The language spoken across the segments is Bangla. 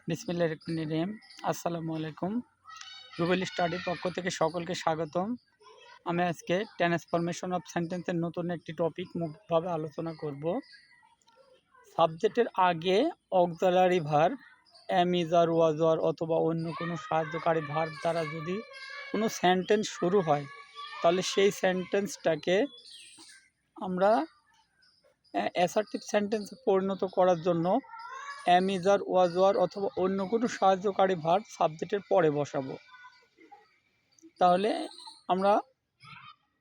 বিসমিল্লাহির রহমানির রহিম। আসসালামু আলাইকুম। রুবেল স্টাডির পক্ষ থেকে সকলকে স্বাগতম। আমি আজকে ট্রান্সফরমেশন অফ সেন্টেন্সের নতুন একটি টপিক মুক্তভাবে আলোচনা করব। সাবজেক্টের আগে auxiliary verb am, is, are, was, আর অথবা অন্য কোনো সাহায্যকারী ভার্ব দ্বারা যদি কোনো সেন্টেন্স শুরু হয়, তাহলে সেই সেন্টেন্সটাকে আমরা অ্যাসার্টিভ সেন্টেন্সে পরিণত করার জন্য এম, ইজ, আর, ওয়াজ, আর অথবা অন্য কোনো সাহায্যকারী ভার্ব সাবজেক্টের পরে বসাবো। তাহলে আমরা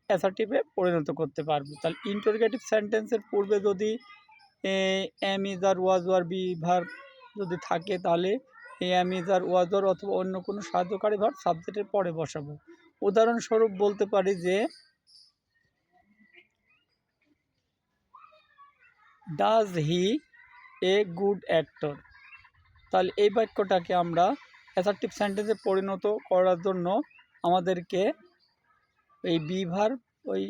অ্যাসার্টিভে পরিণত করতে পারবো। তাহলে ইন্টারোগেটিভ সেন্টেন্সের পূর্বে যদি am, is, are, was, are, be verb যদি থাকে, তাহলে এম, ইজ, আর, ওয়াজ, আর অথবা অন্য কোনো সাহায্যকারী ভার্ব সাবজেক্টের পরে বসাবো। উদাহরণস্বরূপ বলতে পারি যে does he a good actor. তাহলে এই বাক্যটাকে আমরা অ্যাসার্টিভ সেন্টেন্সে পরিণত করার জন্য আমাদেরকে এই বি ভার্ব ওই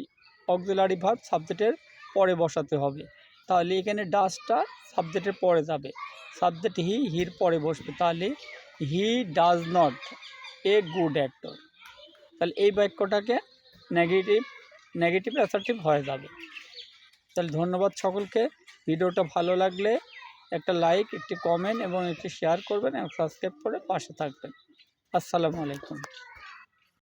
অক্সিলারি ভার্ব সাবজেক্টের পরে বসাতে হবে। তাহলে এখানে ডাজটা সাবজেক্টের পরে যাবে, সাবজেক্ট হির পরে বসবে। তাহলে he does not a good actor. তাহলে এই বাক্যটাকে নেগেটিভ অ্যাসার্টিভ হয়ে যাবে। তাহলে ধন্যবাদ সকলকে। ভিডিওটা ভালো লাগলে একটা লাইক, একটি কমেন্ট এবং একটি শেয়ার করবেন এবং সাবস্ক্রাইব করে পাশে থাকবেন। আসসালামু আলাইকুম।